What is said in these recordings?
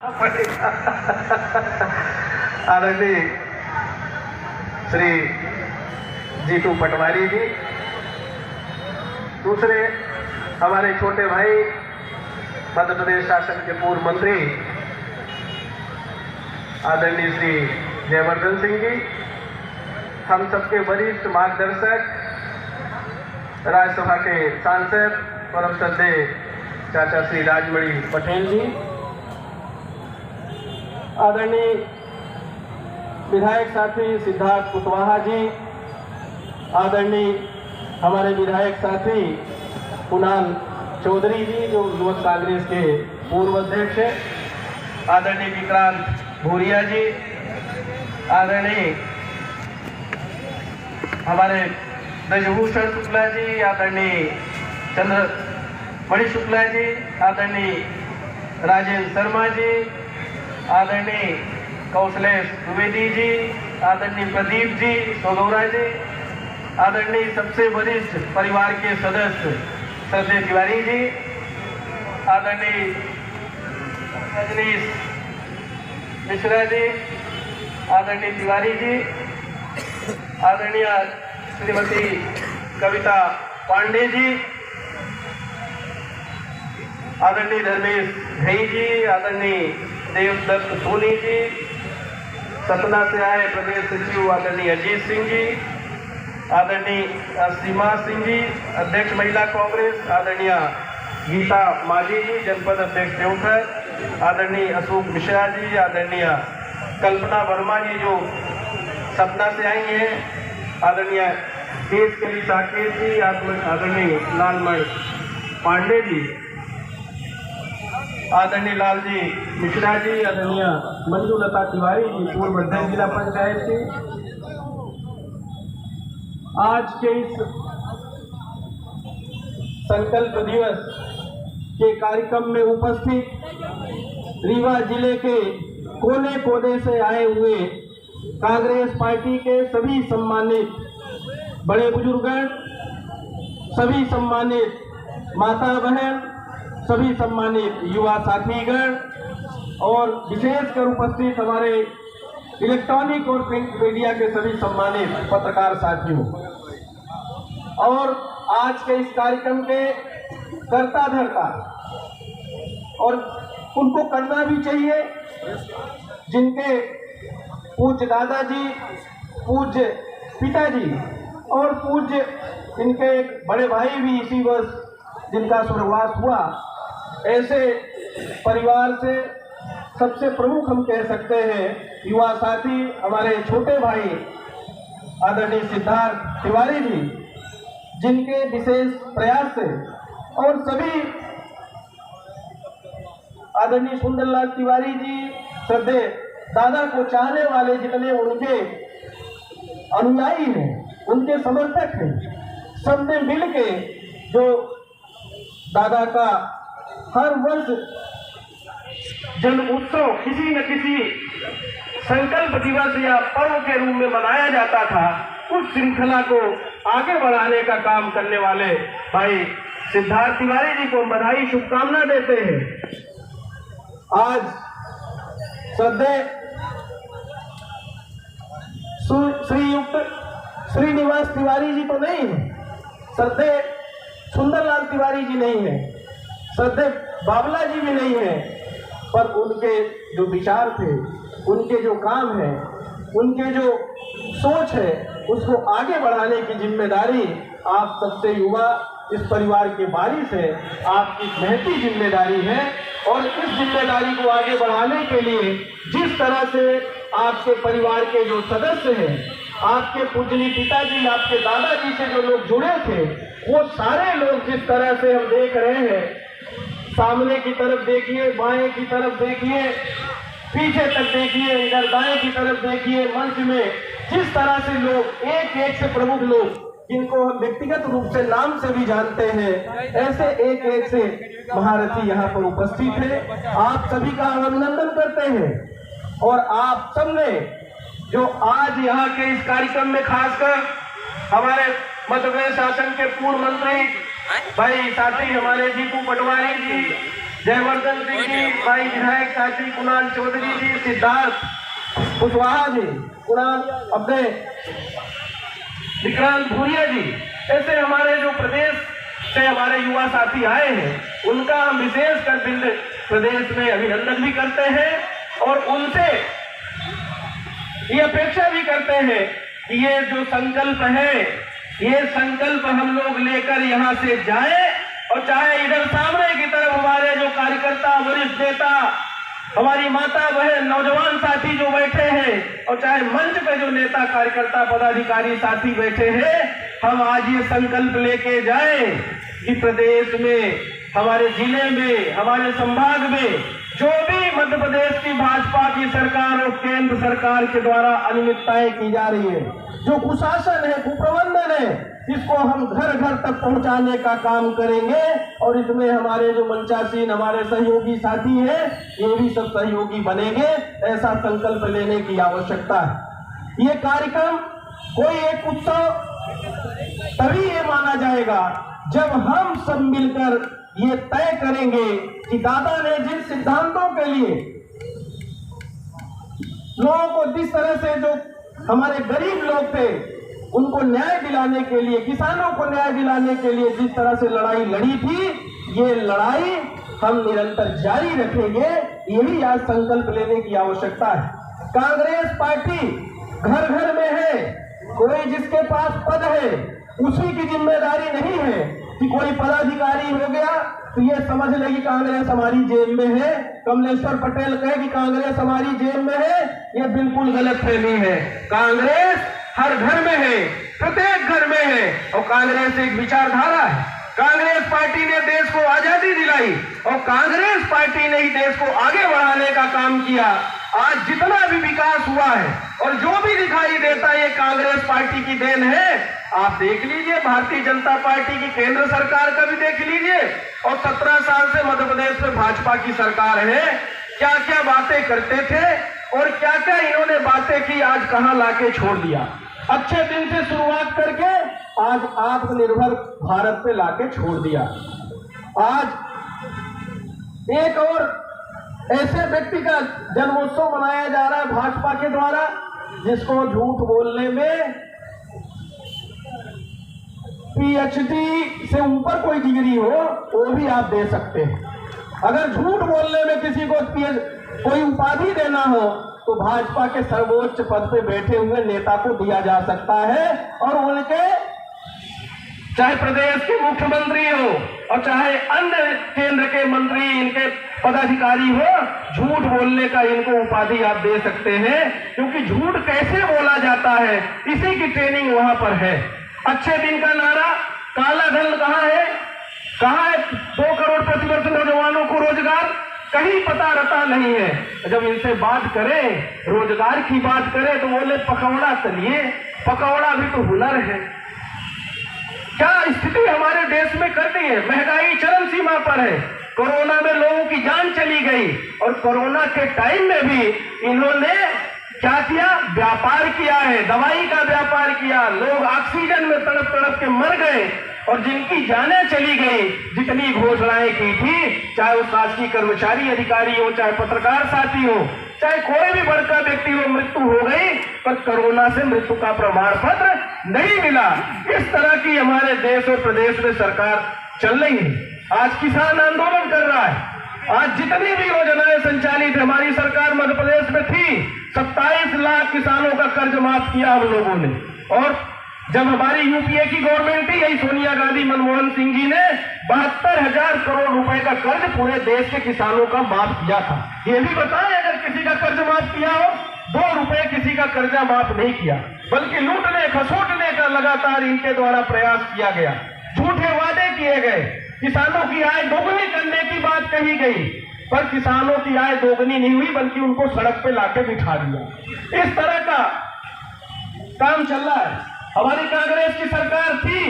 आदरणीय श्री जीतू पटवारी जी, दूसरे हमारे छोटे भाई मध्य प्रदेश शासन के पूर्व मंत्री आदरणीय श्री जयवर्धन सिंह जी, हम सबके वरिष्ठ मार्गदर्शक राज्यसभा के सांसद परम श्रद्धेय चाचा श्री राजमणि पटेल जी, आदरणीय विधायक साथी सिद्धार्थ कुशवाहा जी, आदरणीय हमारे विधायक साथी कुणाल चौधरी जी जो युवक कांग्रेस के पूर्व अध्यक्ष हैं, आदरणीय विक्रांत भूरिया जी, आदरणीय हमारे ब्रजभूषण शुक्ला जी, आदरणीय चंद्रमणि शुक्ला जी, आदरणीय राजेंद्र शर्मा जी, आदरणीय कौशलेश द्विवेदी जी, आदरणीय प्रदीप जी सोगौरा जी, आदरणीय सबसे वरिष्ठ परिवार के सदस्य श्रद्धेय तिवारी जी, आदरणीय रजनीश मिश्रा जी, आदरणीय तिवारी जी, आदरणीय श्रीमती कविता पांडे जी, आदरणीय धर्मेश घई जी, आदरणीय देवदत्त सोनी जी, सतना से आए प्रदेश सचिव आदरणीय अजीत सिंह जी, आदरणीय सीमा सिंह जी अध्यक्ष महिला कांग्रेस, आदरणीय गीता माझी जी जनपद अध्यक्ष देवघर, आदरणीय अशोक मिश्रा जी, आदरणीय कल्पना वर्मा जी जो सतना से आई हैं, आदरणीय केशकली साकेत जी, आदरणीय लालमणि पांडे जी, आदरणीय लालजी मिश्रा जी, आदरणीय मंजूलता तिवारी जी पूर्व अध्यक्ष जिला पंचायत की, आज के इस संकल्प दिवस के कार्यक्रम में उपस्थित रीवा जिले के कोने कोने से आए हुए कांग्रेस पार्टी के सभी सम्मानित बड़े बुजुर्गण, सभी सम्मानित माता बहन, सभी सम्मानित युवा साथीगण और विशेषकर उपस्थित हमारे इलेक्ट्रॉनिक और प्रिंट मीडिया के सभी सम्मानित पत्रकार साथियों और आज के इस कार्यक्रम के कर्ता धर्ता, और उनको करना भी चाहिए जिनके पूज्य दादाजी, पूज्य पिताजी और पूज्य इनके एक बड़े भाई भी इसी वर्ष जिनका स्वर्गवास हुआ, ऐसे परिवार से सबसे प्रमुख हम कह सकते हैं युवा साथी हमारे छोटे भाई आदरणीय सिद्धार्थ तिवारी जी, जिनके विशेष प्रयास से और सभी आदरणीय सुंदरलाल तिवारी जी, श्रद्धेय दादा को चाहने वाले जितने उनके अनुयायी हैं, उनके समर्थक हैं, सबने मिलके जो दादा का हर वर्ष जन्म उत्सव किसी न किसी संकल्प दिवस या पर्व के रूप में मनाया जाता था, उस श्रृंखला को आगे बढ़ाने का काम करने वाले भाई सिद्धार्थ तिवारी जी को बधाई शुभकामना देते हैं। आज श्रद्धेय श्रीयुक्त श्रीनिवास तिवारी जी तो नहीं है, श्रद्धेय सुंदरलाल तिवारी जी नहीं है, श्रद्धेय बाबला जी भी नहीं है, पर उनके जो विचार थे, उनके जो काम है, उनके जो सोच है, उसको आगे बढ़ाने की जिम्मेदारी आप सबसे युवा इस परिवार के बारिश है, आपकी महती जिम्मेदारी है। और इस जिम्मेदारी को आगे बढ़ाने के लिए जिस तरह से आपके परिवार के जो सदस्य हैं, आपके पूजनीय पिताजी, आपके दादाजी से जो लोग जुड़े थे, वो सारे लोग जिस तरह से हम देख रहे हैं, सामने की तरफ देखिए, बाएं की तरफ देखिए, पीछे तक देखिए, इधर दाएं की तरफ देखिए, मंच में जिस तरह से लोग एक एक से प्रमुख लोग जिनको हम व्यक्तिगत रूप से नाम से भी जानते हैं, ऐसे एक एक से महारथी यहाँ पर उपस्थित है। आप सभी का अभिनंदन करते हैं और आप सबने जो आज यहाँ के इस कार्यक्रम में खासकर हमारे मध्य प्रदेश शासन के पूर्व मंत्री भाई साथी हमारे जीतू पटवारी जी, जयवर्धन सिंह जी, भाई विधायक साथी कुणाल चौधरी जी, सिद्धार्थ कुशवाहा जी, कुणाल अपने विक्रांत भूरिया जी, ऐसे हमारे जो प्रदेश से हमारे युवा साथी आए हैं, उनका हम विशेष कर प्रदेश में अभिनंदन भी करते हैं और उनसे ये अपेक्षा भी करते हैं कि ये जो संकल्प है, ये संकल्प हम लोग लेकर यहाँ से जाएं और चाहे इधर सामने की तरफ हमारे जो कार्यकर्ता, वरिष्ठ नेता, हमारी माता बहन, नौजवान साथी जो बैठे हैं और चाहे मंच पे जो नेता, कार्यकर्ता, पदाधिकारी साथी बैठे हैं, हम आज ये संकल्प लेके जाएं कि प्रदेश में, हमारे जिले में, हमारे संभाग में जो भी मध्य प्रदेश की भाजपा की सरकार और केंद्र सरकार के द्वारा अनियमितताएं की जा रही है, जो कुशासन है, कुप्रबंधन है, इसको हम घर घर तक पहुंचाने का काम करेंगे और इसमें हमारे जो मंचासीन हमारे सहयोगी साथी हैं, ये भी सब सहयोगी बनेंगे। ऐसा संकल्प लेने की आवश्यकता है। ये कार्यक्रम कोई एक उत्सव तभी ये माना जाएगा जब हम सब मिलकर ये तय करेंगे कि दादा ने जिन सिद्धांतों के लिए लोगों को, जिस तरह से जो हमारे गरीब लोग थे उनको न्याय दिलाने के लिए, किसानों को न्याय दिलाने के लिए जिस तरह से लड़ाई लड़ी थी, ये लड़ाई हम निरंतर जारी रखेंगे। यही आज संकल्प लेने की आवश्यकता है। कांग्रेस पार्टी घर घर में है, कोई जिसके पास पद है उसी की जिम्मेदारी नहीं है कि कोई पदाधिकारी हो गया तो ये समझ ले कि कांग्रेस हमारी जेब में है, कमलेश्वर पटेल कहे कि कांग्रेस हमारी जेब में है, ये बिल्कुल गलत फहमी है। कांग्रेस हर घर में है, प्रत्येक घर में है और कांग्रेस एक विचारधारा है। कांग्रेस पार्टी ने देश को आजादी दिलाई और कांग्रेस पार्टी ने ही देश को आगे बढ़ाने का काम किया। आज जितना भी विकास हुआ है और जो भी दिखाई देता है, ये कांग्रेस पार्टी की देन है। आप देख लीजिए, भारतीय जनता पार्टी की केंद्र सरकार का भी देख लीजिए और 17 साल से मध्य प्रदेश में भाजपा की सरकार है, क्या क्या बातें करते थे और क्या क्या इन्होंने बातें की, आज कहां लाके छोड़ दिया। अच्छे दिन से शुरुआत करके आज आत्मनिर्भर भारत पे लाके छोड़ दिया। आज एक और ऐसे व्यक्ति का जन्मोत्सव मनाया जा रहा है भाजपा के द्वारा, जिसको झूठ बोलने में पीएचडी से ऊपर कोई डिग्री हो वो भी आप दे सकते हैं। अगर झूठ बोलने में किसी को कोई उपाधि देना हो तो भाजपा के सर्वोच्च पद पे बैठे हुए नेता को दिया जा सकता है और उनके चाहे प्रदेश के मुख्यमंत्री हो और चाहे अन्य केंद्र के मंत्री, इनके पदाधिकारी हो, झूठ बोलने का इनको उपाधि आप दे सकते हैं, क्योंकि झूठ कैसे बोला जाता है इसी की ट्रेनिंग वहां पर है। अच्छे दिन का नारा, काला धन कहाँ है? 2 करोड़ प्रतिवर्ष नौजवानों को रोजगार, कहीं पता रहता नहीं है। जब इनसे बात करें, रोजगार की बात करें तो बोले पकौड़ा तलिए, पकौड़ा भी तो हुनर है। क्या स्थिति हमारे देश में कर दी है? महंगाई चरम सीमा पर है, कोरोना में लोगों की जान चली गई और कोरोना के टाइम में भी इन्होंने क्या किया? व्यापार किया है, दवाई का व्यापार किया। लोग ऑक्सीजन में तड़प तड़प के मर गए और जिनकी जानें चली गई, जितनी घोषणाएं की थी, चाहे वो शासकीय कर्मचारी अधिकारी हो, चाहे पत्रकार साथी हो, चाहे कोई भी बड़का व्यक्ति हो, मृत्यु हो गई पर कोरोना से मृत्यु का प्रमाण पत्र नहीं मिला। इस तरह की हमारे देश और प्रदेश में सरकार चल रही है। आज किसान आंदोलन कर रहा है। आज जितनी भी योजनाएं संचालित हमारी सरकार मध्य प्रदेश में थी, 27 लाख किसानों का कर्ज माफ किया हम लोगों ने। और जब हमारी यूपीए की गवर्नमेंट थी, यही सोनिया गांधी, मनमोहन सिंह जी ने 72,000 करोड़ रुपए का कर्ज पूरे देश के किसानों का माफ किया था। ये भी बताएं, अगर किसी का कर्ज माफ किया हो, 2 रुपए किसी का कर्जा माफ नहीं किया, बल्कि लूटने खसोटने का लगातार इनके द्वारा प्रयास किया गया। झूठे वादे किए गए, किसानों की आय दोगुनी करने की बात कही गई, पर किसानों की आय दोगुनी नहीं हुई, बल्कि उनको सड़क पे लाके बिठा दिया। इस तरह का काम चल रहा है। हमारी कांग्रेस की सरकार थी,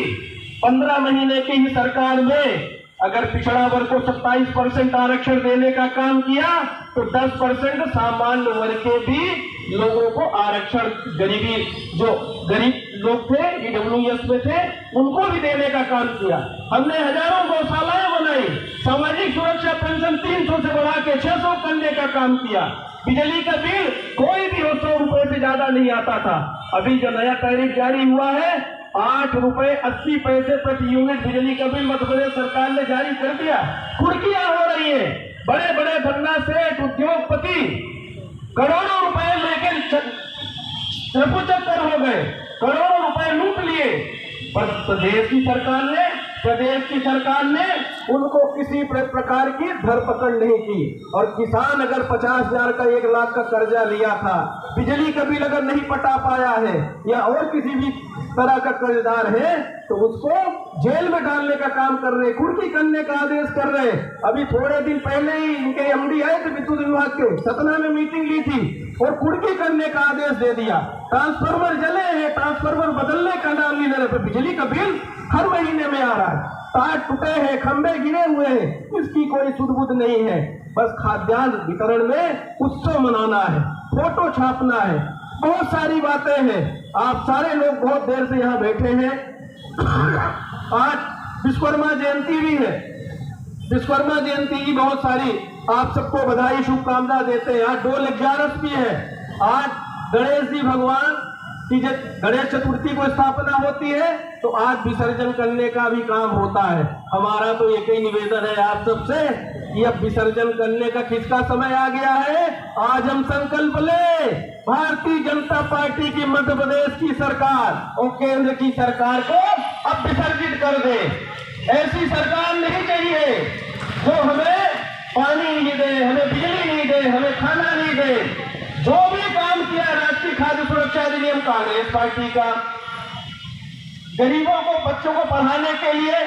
15 महीने की ही सरकार में अगर पिछड़ा वर्ग को 27% आरक्षण देने का काम किया तो 10% सामान्य वर्ग के भी लोगों को आरक्षण, गरीबी जो गरीब लोग थे, ईडब्ल्यूएस में थे, उनको भी देने का काम किया। हमने हजारों गौशालाएं बनाई। गई। सामाजिक सुरक्षा पेंशन 300 से बढ़ा के 600 करने का काम किया। बिजली का बिल कोई भी 100 रुपए से ज्यादा नहीं आता था। अभी जो नया टैरिफ जारी हुआ है 8 रुपए 80 पैसे प्रति यूनिट बिजली का बिल मध्य प्रदेश सरकार ने जारी कर दिया। कुर्कियां हो रही है, बड़े बड़े धरना सेठ उद्योगपति करोड़ों रुपए लेकर चक्कर हो गए, करोड़ों रुपए लूट लिए, पर प्रदेश की सरकार ने उनको किसी प्रकार की धरपकड़ नहीं की। और किसान अगर 50,000 का 1 लाख का कर्जा लिया था, बिजली का बिल अगर नहीं पटा पाया है या और किसी भी तरह का कर्जदार है, तो उसको जेल में डालने का काम कर रहे, कुर्की करने का आदेश कर रहे। अभी थोड़े दिन पहले ही इनके एमडी आए थे विद्युत विभाग के, सतना में मीटिंग ली थी और कुर्की करने का आदेश दे दिया। ट्रांसफार्मर जले हैं, ट्रांसफार्मर बदलने का नाम नहीं ले रहे, बिजली का बिल हर महीने में आ रहा है। तार टूटे हैं, खंभे गिरे हुए हैं, इसकी कोई सुध-बुध नहीं है। बस खाद्यान्न वितरण में उत्सव मनाना है, फोटो छापना है, बहुत सारी बातें हैं। आप सारे लोग बहुत देर से यहाँ बैठे हैं। आज विश्वकर्मा जयंती भी है, विश्वकर्मा जयंती की बहुत सारी आप सबको बधाई शुभकामना देते हैं। आज डोल 11 भी है। आज गणेश जी भगवान की जब गणेश चतुर्थी को स्थापना होती है तो आज विसर्जन करने का भी काम होता है। हमारा तो एक ही निवेदन है आप सबसे कि अब विसर्जन करने का किसका समय आ गया है। आज हम संकल्प ले, भारतीय जनता पार्टी की मध्य प्रदेश की सरकार और केंद्र की सरकार को अब विसर्जित कर दे। ऐसी सरकार नहीं चाहिए जो हमें पानी नहीं दे, हमें बिजली नहीं दे, हमें खाना नहीं दे। जो भी काम किया राष्ट्रीय खाद्य सुरक्षा अधिनियम कांग्रेस पार्टी का, गरीबों को बच्चों को पढ़ाने के लिए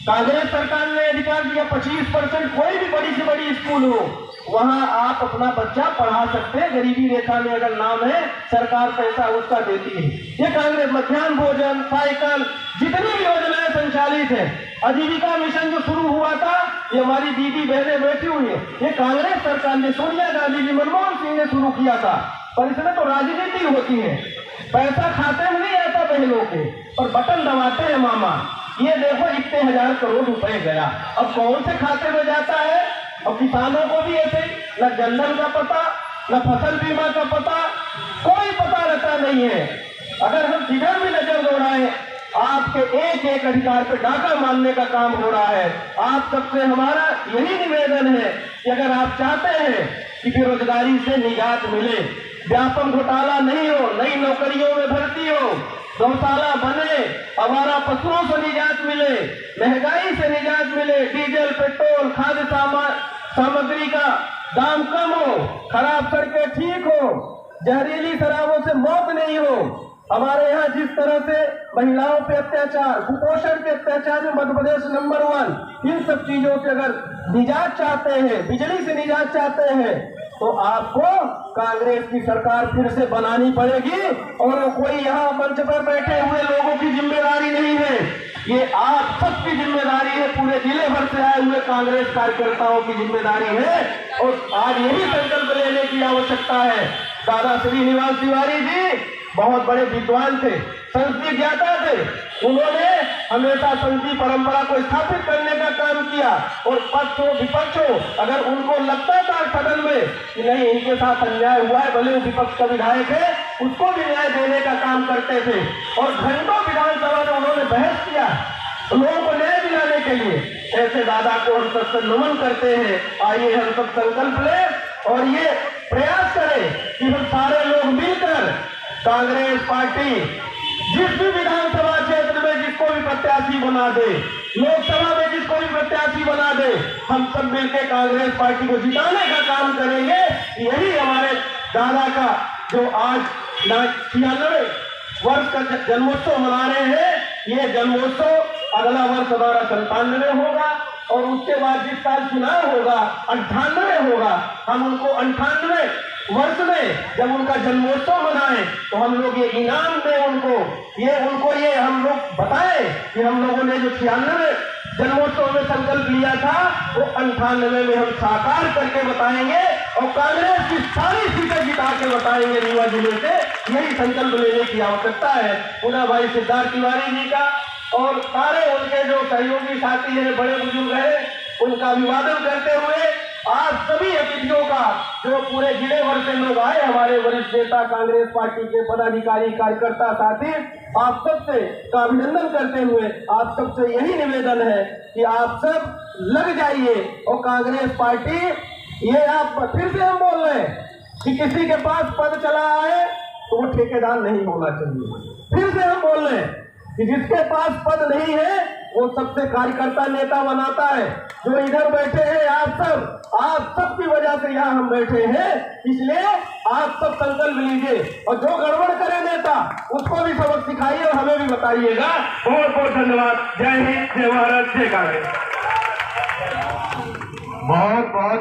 कांग्रेस सरकार ने अधिकार दिया 25%, कोई भी बड़ी से बड़ी स्कूल हो वहां आप अपना बच्चा पढ़ा सकते हैं। गरीबी रेखा में अगर नाम है सरकार पैसा उसका देती है। ये कांग्रेस मध्याह्न भोजन, साइकिल, जितनी भी योजनाएं संचालित है, आजीविका मिशन जो शुरू हुआ था, ये हमारी दीदी बहनें बैठी हुई है, ये कांग्रेस सरकार ने, सोनिया गांधी जी, मनमोहन सिंह ने शुरू किया था। पर इसमें तो राजनीति होती है, पैसा खाते में नहीं आता बहनों के, पर बटन दबाते हैं मामा। ये देखो इतने 1000 करोड़ रुपए गया, अब कौन से खाते में जाता है। और किसानों को भी ऐसे न जनधन का पता, न फसल बीमा का पता, कोई पता रहता नहीं है। अगर हम किधर भी नजर दौड़ाएं, आपके एक एक अधिकार पे डाका मारने का काम हो रहा है। आप सबसे हमारा यही निवेदन है कि अगर आप चाहते हैं कि बेरोजगारी से निजात मिले, व्यापक घोटाला नहीं हो, नई नौकरियों में भर्ती हो, गौशाला बने, आवारा पशुओं से निजात मिले, महंगाई से निजात मिले, डीजल पेट्रोल खाद्य सामग्री का दाम कम हो, खराब सड़कें ठीक हो, जहरीली शराबों से मौत नहीं हो। हमारे यहाँ जिस तरह से महिलाओं पे अत्याचार, कुपोषण के अत्याचार में मध्य प्रदेश नंबर 1, इन सब चीजों से अगर निजात चाहते हैं, बिजली से निजात चाहते हैं, तो आपको कांग्रेस की सरकार फिर से बनानी पड़ेगी। और कोई यहाँ मंच पर बैठे हुए लोगों की जिम्मेदारी नहीं है, ये आप सबकी जिम्मेदारी है, पूरे जिले भर से आए हुए कांग्रेस कार्यकर्ताओं की जिम्मेदारी है। और आज यही संकल्प लेने की आवश्यकता है। दादा श्रीनिवास तिवारी जी बहुत बड़े विद्वान थे, संस्कृत ज्ञाता थे, उन्होंने हमेशा संस्कृत परंपरा को स्थापित करने का काम किया। और पक्ष हो विपक्ष हो, अगर उनको लगता था सदन में कि नहीं इनके साथ अन्याय हुआ है, भले वो विपक्ष का विधायक है, उसको भी न्याय देने का काम करते थे। और घंटों विधानसभा में उन्होंने बहस किया लोगों को न्याय दिलाने के लिए। ऐसे दादा को हम सबसे नमन करते हैं। आइए हम सब संकल्प लें और ये प्रयास करें कि हम सारे लोग मिलकर कांग्रेस पार्टी जिस भी विधानसभा क्षेत्र में जिसको भी प्रत्याशी बना दे, लोकसभा में जिसको भी प्रत्याशी बना दे, हम सब मिलकर कांग्रेस पार्टी को जिताने का काम करेंगे। यही हमारे दादा का जो आज 96 वर्ष का जन्मोत्सव मना रहे हैं, ये जन्मोत्सव अगला वर्ष हमारा 97 होगा और उसके बाद जिस साल चुनाव होगा 98 होगा। हम उनको 98 वर्ष में जब उनका जन्मोत्सव मनाएं तो हम लोग ये इनाम दें उनको, ये हम लोग बताएं कि हम लोगों ने जो 96 जन्मोत्सव में संकल्प लिया था वो 98 में हम साकार करके बताएंगे और कांग्रेस की सारी सीटें जिता के बताएंगे रीवा जिले से। यही संकल्प लेने की आवश्यकता है। पुनः भाई सिद्धार्थ तिवारी जी का और सारे उनके जो सहयोगी साथी हैं, बड़े बुजुर्ग हैं, उनका अभिवादन करते हुए आज सभी अतिथियों का, जो पूरे जिले भर से लोग आए, हमारे वरिष्ठ नेता, कांग्रेस पार्टी के पदाधिकारी, कार्यकर्ता, साथी, आप सबसे का अभिनंदन करते हुए आप सबसे यही निवेदन है कि आप सब लग जाइए। और कांग्रेस पार्टी, ये आप फिर से हम बोल रहे हैं कि किसी के पास पद चला आए तो वो ठेकेदार नहीं होना चाहिए। फिर से हम बोल रहे हैं कि जिसके पास पद नहीं है वो सबसे कार्यकर्ता नेता बनाता है। जो इधर बैठे हैं आप सब की वजह से यहाँ हम बैठे हैं, इसलिए आप सब संकल्प लीजिए और जो गड़बड़ करे नेता उसको भी सबक सिखाइए और हमें भी बताइएगा। बहुत बहुत धन्यवाद। जय हिंद, जय भारत, जय कांग्रेस। बहुत बहुत